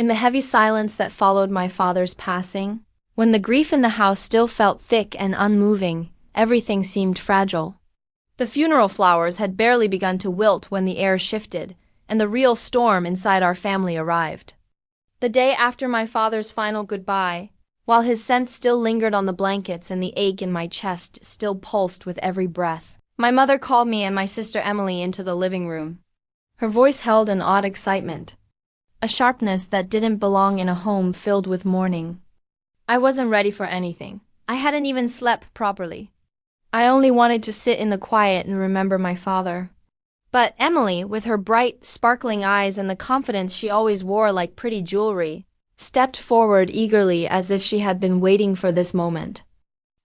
In the heavy silence that followed my father's passing, when the grief in the house still felt thick and unmoving, everything seemed fragile. The funeral flowers had barely begun to wilt when the air shifted, and the real storm inside our family arrived. The day after my father's final goodbye, while his scent still lingered on the blankets and the ache in my chest still pulsed with every breath, my mother called me and my sister Emily into the living room. Her voice held an odd excitement, a sharpness that didn't belong in a home filled with mourning. I wasn't ready for anything. I hadn't even slept properly. I only wanted to sit in the quiet and remember my father. But Emily, with her bright, sparkling eyes and the confidence she always wore like pretty jewelry, stepped forward eagerly as if she had been waiting for this moment.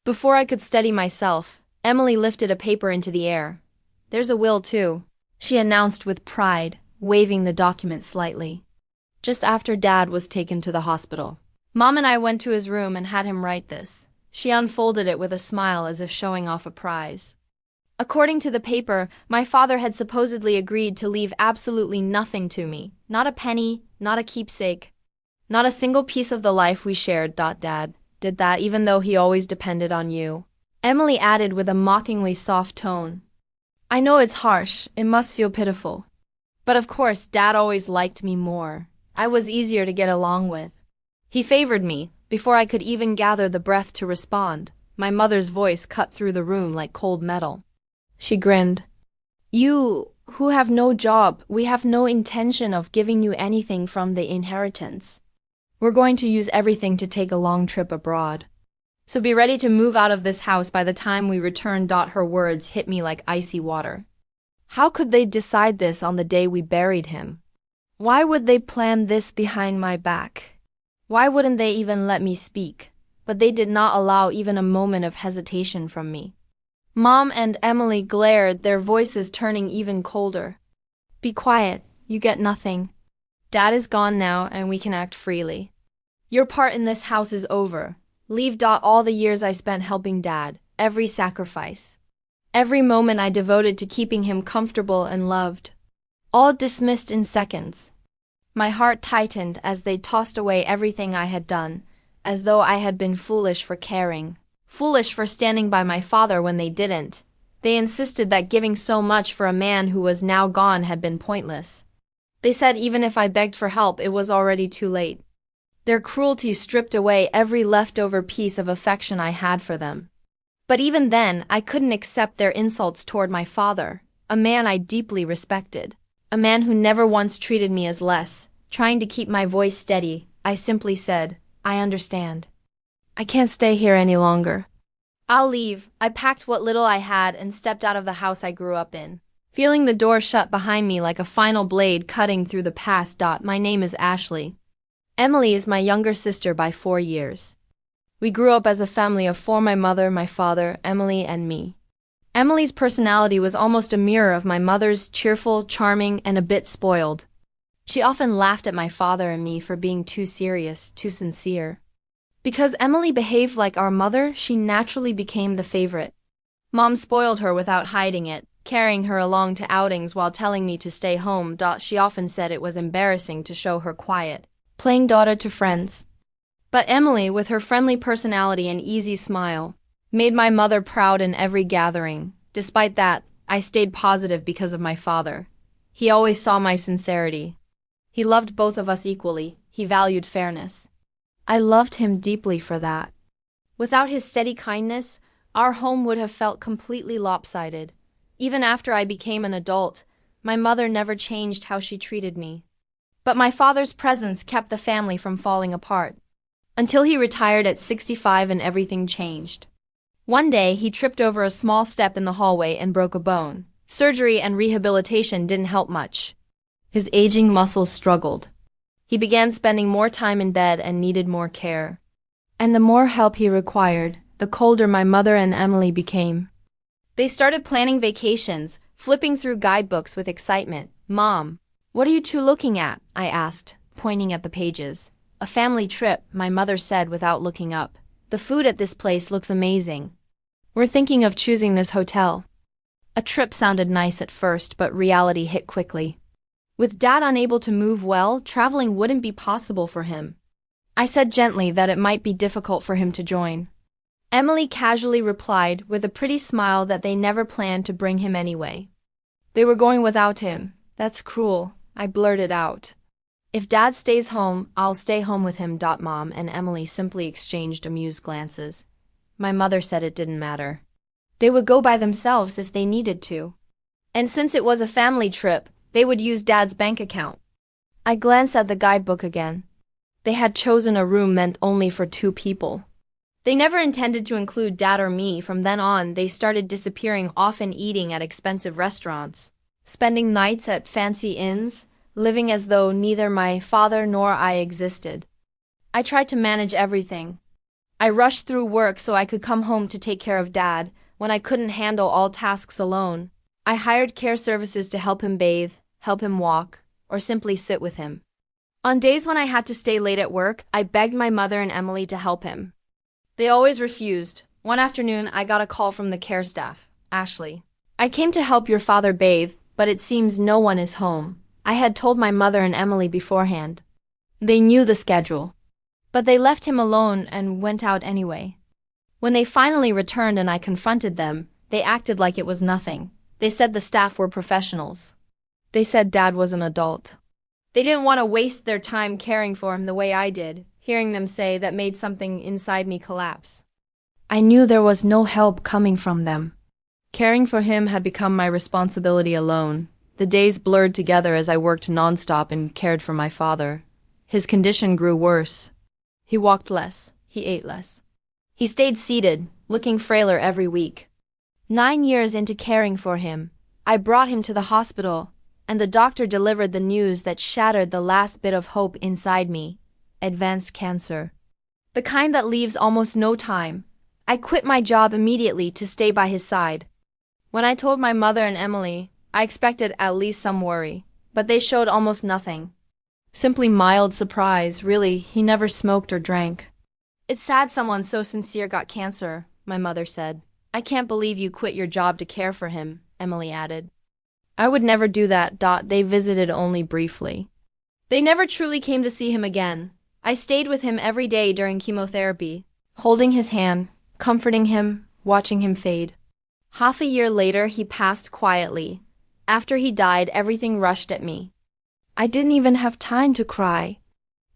Before I could steady myself, Emily lifted a paper into the air. "There's a will, too," she announced with pride, waving the document slightly. Just after Dad was taken to the hospital, Mom and I went to his room and had him write this. She unfolded it with a smile as if showing off a prize. According to the paper, my father had supposedly agreed to leave absolutely nothing to me. Not a penny, not a keepsake, not a single piece of the life we shared. Dad did that even though he always depended on you, Emily added with a mockingly soft tone. I know it's harsh, it must feel pitiful. But of course, Dad always liked me more. I was easier to get along with. He favored me. Before I could even gather the breath to respond, my mother's voice cut through the room like cold metal. She grinned. You, who have no job, we have no intention of giving you anything from the inheritance. We're going to use everything to take a long trip abroad. So be ready to move out of this house by the time we return. Her words hit me like icy water. How could they decide this on the day we buried him? Why would they plan this behind my back? Why wouldn't they even let me speak? But they did not allow even a moment of hesitation from me. Mom and Emily glared, their voices turning even colder. Be quiet, you get nothing. Dad is gone now and we can act freely. Your part in this house is over. Leave. All the years I spent helping Dad, every sacrifice, every moment I devoted to keeping him comfortable and loved, all dismissed in seconds. My heart tightened as they tossed away everything I had done, as though I had been foolish for caring, foolish for standing by my father when they didn't. They insisted that giving so much for a man who was now gone had been pointless. They said even if I begged for help, it was already too late. Their cruelty stripped away every leftover piece of affection I had for them. But even then, I couldn't accept their insults toward my father, a man I deeply respected. A man who never once treated me as less. Trying to keep my voice steady, I simply said, I understand. I can't stay here any longer. I'll leave. I packed what little I had and stepped out of the house I grew up in, feeling the door shut behind me like a final blade cutting through the past. My name is Ashley. Emily is my younger sister by 4 years. We grew up as a family of 4, my mother, my father, Emily, and me. Emily's personality was almost a mirror of my mother's, cheerful, charming, and a bit spoiled. She often laughed at my father and me for being too serious, too sincere. Because Emily behaved like our mother, she naturally became the favorite. Mom spoiled her without hiding it, carrying her along to outings while telling me to stay home. She often said it was embarrassing to show her quiet, playing daughter to friends. But Emily, with her friendly personality and easy smile, made my mother proud in every gathering. Despite that, I stayed positive because of my father. He always saw my sincerity. He loved both of us equally. He valued fairness. I loved him deeply for that. Without his steady kindness, our home would have felt completely lopsided. Even after I became an adult, my mother never changed how she treated me. But my father's presence kept the family from falling apart. Until he retired at 65 and everything changed. One day, he tripped over a small step in the hallway and broke a bone. Surgery and rehabilitation didn't help much. His aging muscles struggled. He began spending more time in bed and needed more care. And the more help he required, the colder my mother and Emily became. They started planning vacations, flipping through guidebooks with excitement. Mom, what are you two looking at? I asked, pointing at the pages. A family trip, my mother said without looking up. The food at this place looks amazing. We're thinking of choosing this hotel. A trip sounded nice at first, but reality hit quickly. With Dad unable to move well, traveling wouldn't be possible for him. I said gently that it might be difficult for him to join. Emily casually replied with a pretty smile that they never planned to bring him anyway. They were going without him. That's cruel, I blurted out. If Dad stays home, I'll stay home with him. Mom and Emily simply exchanged amused glances. My mother said it didn't matter. They would go by themselves if they needed to. And since it was a family trip, they would use Dad's bank account. I glanced at the guidebook again. They had chosen a room meant only for 2 people. They never intended to include Dad or me. From then on, they started disappearing, often eating at expensive restaurants, spending nights at fancy inns, living as though neither my father nor I existed. I tried to manage everything. I rushed through work so I could come home to take care of Dad. When I couldn't handle all tasks alone, I hired care services to help him bathe, help him walk, or simply sit with him. On days when I had to stay late at work, I begged my mother and Emily to help him. They always refused. One afternoon, I got a call from the care staff. Ashley, I came to help your father bathe, but it seems no one is home. I had told my mother and Emily beforehand. They knew the schedule. But they left him alone and went out anyway. When they finally returned and I confronted them, they acted like it was nothing. They said the staff were professionals. They said Dad was an adult. They didn't want to waste their time caring for him the way I did. Hearing them say that made something inside me collapse. I knew there was no help coming from them. Caring for him had become my responsibility alone. The days blurred together as I worked nonstop and cared for my father. His condition grew worse. He walked less. He ate less. He stayed seated, looking frailer every week. 9 years into caring for him, I brought him to the hospital, and the doctor delivered the news that shattered the last bit of hope inside me. Advanced cancer. The kind that leaves almost no time. I quit my job immediately to stay by his side. When I told my mother and Emily, I expected at least some worry, but they showed almost nothing. Simply mild surprise. Really, he never smoked or drank. It's sad someone so sincere got cancer, my mother said. I can't believe you quit your job to care for him, Emily added. I would never do that. They visited only briefly. They never truly came to see him again. I stayed with him every day during chemotherapy, holding his hand, comforting him, watching him fade. Half a year later, he passed quietly. After he died, everything rushed at me. I didn't even have time to cry.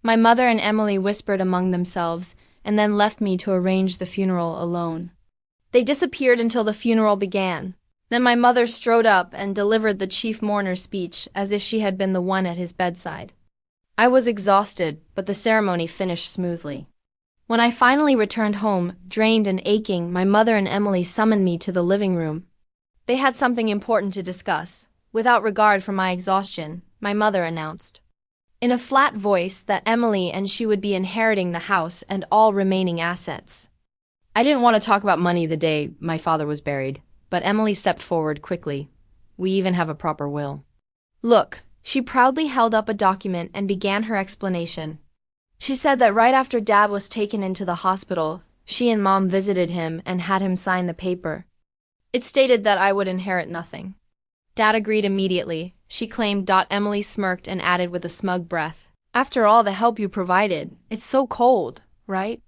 My mother and Emily whispered among themselves and then left me to arrange the funeral alone. They disappeared until the funeral began. Then my mother strode up and delivered the chief mourner's speech as if she had been the one at his bedside. I was exhausted, but the ceremony finished smoothly. When I finally returned home, drained and aching, my mother and Emily summoned me to the living room. They had something important to discuss. Without regard for my exhaustion, my mother announced, in a flat voice, that Emily and she would be inheriting the house and all remaining assets. I didn't want to talk about money the day my father was buried, but Emily stepped forward quickly. We even have a proper will. Look. She proudly held up a document and began her explanation. She said that right after Dad was taken into the hospital, she and Mom visited him and had him sign the paper. It stated that I would inherit nothing. Dad agreed immediately, she claimed. Emily smirked and added with a smug breath, after all the help you provided, it's so cold, right?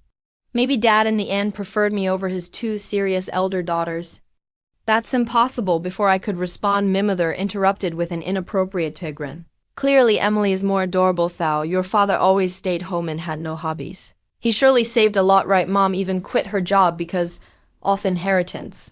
Maybe Dad in the end preferred me over his 2 serious elder daughters. That's impossible. Before I could respond, my mother interrupted with an inappropriate Tigran. Clearly Emily is more adorable thou. Your father always stayed home and had no hobbies. He surely saved a lot, right? Mom even quit her job because of inheritance.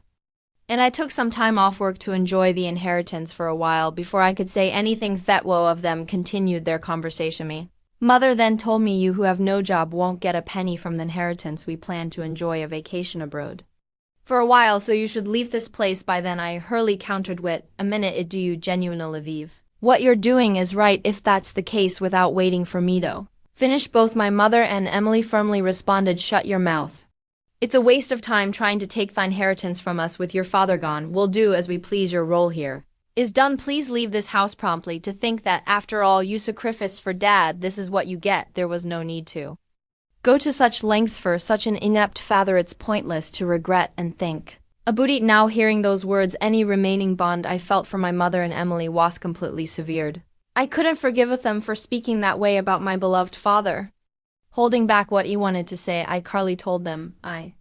And I took some time off work to enjoy the inheritance for a while before I could say anything. Thetwo of them continued their conversation me. Mother then told me you who have no job won't get a penny from the inheritance. We plan to enjoy a vacation abroad. For a while, so you should leave this place by then. I hurriedly countered wit, a minute it do you genuinely leave. What you're doing is right if that's the case without waiting for me to finish. Both my mother and Emily firmly responded, shut your mouth. It's a waste of time trying to take thy inheritance from us with your father gone. We'll do as we please. Your role here is done. Please leave this house promptly. To think that after all you sacrificed for Dad, this is what you get. There was no need to go to such lengths for such an inept father. It's pointless to regret and think. Abudi, now hearing those words, any remaining bond I felt for my mother and Emily was completely severed. I couldn't forgive them for speaking that way about my beloved father. Holding back what he wanted to say, I calmly told them, I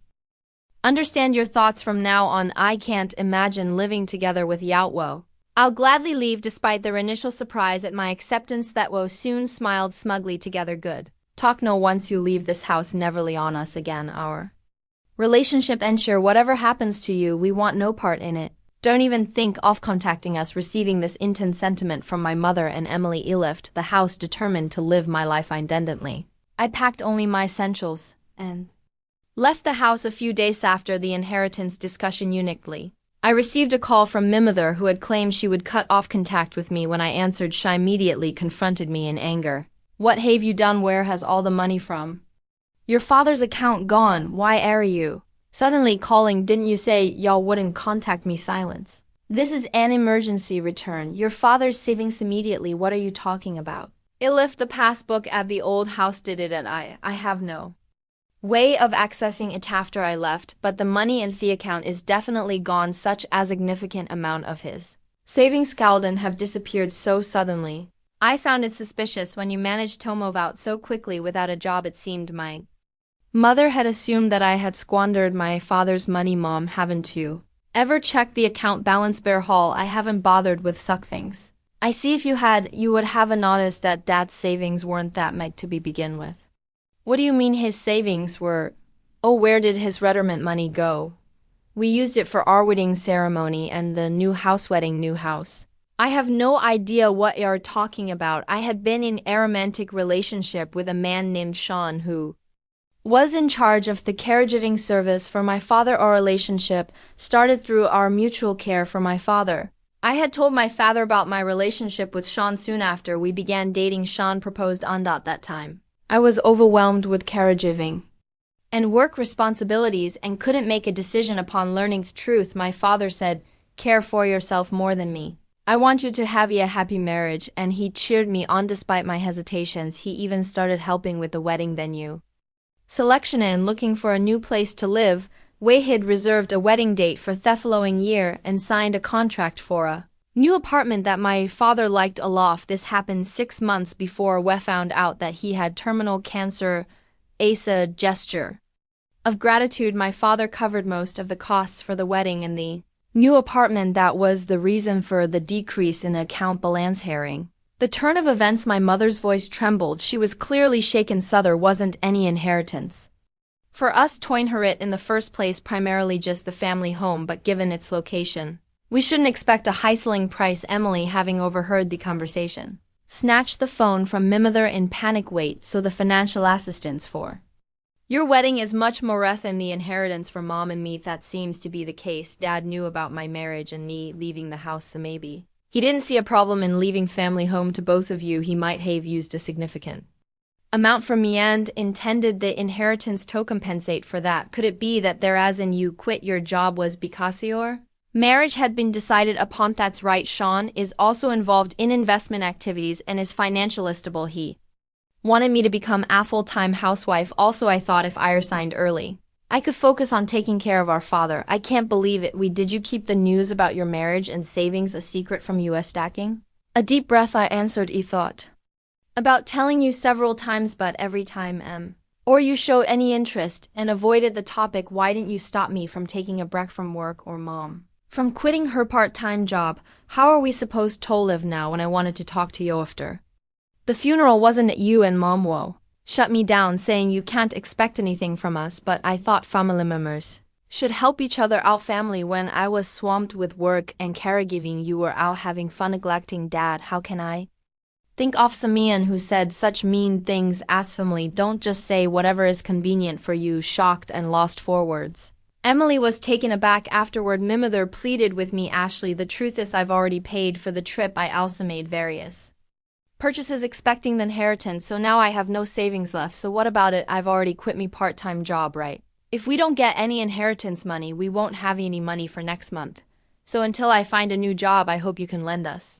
understand your thoughts from now on. I can't imagine living together with Yaowo. I'll gladly leave despite their initial surprise at my acceptance. That Wo soon smiled smugly together. Good talk. No, once you leave this house, neverly on us again. Our relationship ensure whatever happens to you, we want no part in it. Don't even think of contacting us. Receiving this intense sentiment from my mother and Emily, I left the house determined to live my life independently. I packed only my essentials and left the house a few days after the inheritance discussion. Uniquely, I received a call from my mother who had claimed she would cut off contact with me. When I answered, she immediately confronted me in anger. What have you done? Where has all the money from your father's account gone? Why are you suddenly calling? Didn't you say y'all wouldn't contact me? Silence. This is an emergency. Return your father's savings immediately. What are you talking about? I left the passbook at the old house. Did it? And I have no way of accessing it after I left, but the money in the account is definitely gone. Such a significant amount of his savings couldn't have disappeared so suddenly. I found it suspicious when you managed to move out so quickly without a job. It seemed my mother had assumed that I had squandered my father's money. Mom, haven't you ever checked the account balance? Bear Hall, I haven't bothered with such things. I see if you had, you would have noticed that Dad's savings weren't that much to begin with. What do you mean his savings were? Oh, where did his retirement money go? We used it for our wedding ceremony and the new house. I have no idea what you're talking about. I had been in a romantic relationship with a man named Sean who was in charge of the caregiving service for my father. Our relationship started through our mutual care for my father. I had told my father about my relationship with Sean soon after we began dating. Sean proposed on that time. I was overwhelmed with caregiving and work responsibilities and couldn't make a decision. Upon learning the truth, my father said, care for yourself more than me. I want you to have a happy marriage, and he cheered me on despite my hesitations. He even started helping with the wedding venue selection and looking for a new place to live. We had reserved a wedding date for the following year and signed a contract for a new apartment that my father liked a lot. This happened 6 months before we found out that he had terminal cancer. As a gesture of gratitude, my father covered most of the costs for the wedding and the new apartment. That was the reason for the decrease in account balance. Hearing the turn of events, my mother's voice trembled. She was clearly shaken. So there wasn't any inheritance for us to inherit in the first place, primarily just the family home, but given its location, we shouldn't expect a high selling price. Emily, having overheard the conversation, snatched the phone from my mother in panic. Wait, so the financial assistance for your wedding is much more than the inheritance for Mom and me? That seems to be the case. Dad knew about my marriage and me leaving the house, so maybe he didn't see a problem in leaving family home to both of you. He might have used a significant amount from me and intended the inheritance to compensate for that. Could it be that there, as in you quit your job, was because your marriage had been decided upon? That's right. Sean is also involved in investment activities and is financially stable. He wanted me to become a full-time housewife. Also, I thought if I resigned early, I could focus on taking care of our father. I can't believe it. Did you keep the news about your marriage and savings a secret from us? Stacking a deep breath, I answered, I thought about telling you several times, but every time or you showed any interest and avoided the topic. Why didn't you stop me from taking a break from work, or Mom from quitting her part-time job? How are we supposed to live now? When I wanted to talk to you after the funeral, wasn't it you and Mom shut me down, saying you can't expect anything from us? But I thought family members should help each other out. Family, when I was swamped with work and caregiving, you were out having fun neglecting Dad. How can I think of some man who said such mean things as family? Don't just say whatever is convenient for you. Shocked and lost for words, Emily was taken aback. Afterward, my mother pleaded with me. Ashley, the truth is I've already paid for the trip. I also made various purchases expecting the inheritance, so now I have no savings left. So what about it? I've already quit me part-time job, right? If we don't get any inheritance money, we won't have any money for next month. So until I find a new job, I hope you can lend us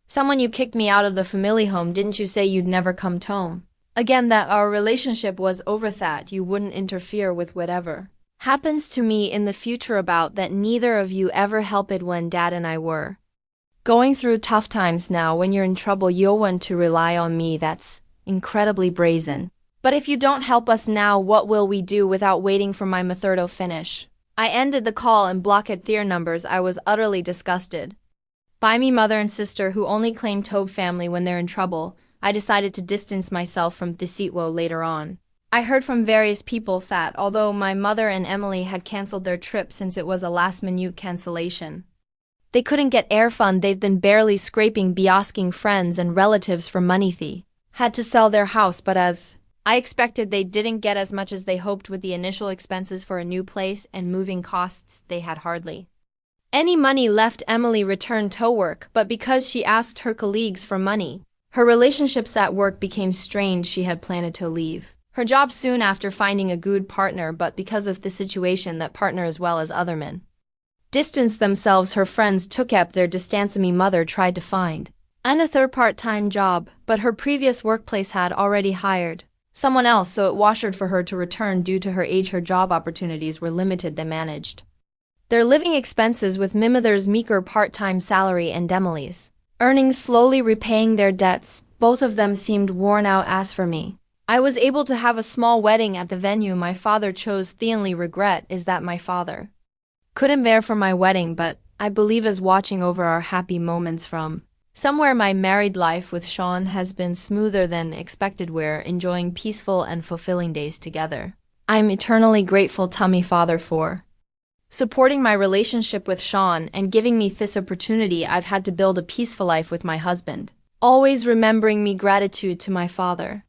someone. You kicked me out of the family home. Didn't you say you'd never come home again? That our relationship was over, that you wouldn't interfere with whatever happens to me in the future? About that neither of you ever helped when Dad and I were Going through tough times now. When you're in trouble, you'll want to rely on me. That's incredibly brazen. But if you don't help us now, what will we do? Without waiting for my method to finish, I ended the call and blocked their numbers. I was utterly disgusted by me mother and sister who only claim Tobe family when they're in trouble. I decided to distance myself from Decitwo later on. I heard from various people that, although my mother and Emily had cancelled their trip since it was a last-minute cancellation, they couldn't get air fund. They've been barely scraping by asking friends and relatives for money. They had to sell their house, but as I expected, they didn't get as much as they hoped. With the initial expenses for a new place and moving costs, they had hardly any money left. Emily returned to work, but because she asked her colleagues for money, her relationships at work became strained. She had planned to leave her job soon after finding a good partner, but because of the situation, that partner as well as other men distanced themselves. Her friends took up their distance. Me mother tried to find another part-time job, but her previous workplace had already hired someone else, so it washed for her to return. Due to her age, her job opportunities were limited. They managed their living expenses with Mimother's meager part-time salary and Emily's earnings slowly repaying their debts. Both of them seemed worn out. As for me, I was able to have a small wedding at the venue my father chose. The only regret is that my father couldn't bear for my wedding, but I believe is watching over our happy moments from somewhere. My married life with Sean has been smoother than expected. We're enjoying peaceful and fulfilling days together. I'm eternally grateful to my father for supporting my relationship with Sean and giving me this opportunity. I've had to build a peaceful life with my husband, always remembering me gratitude to my father.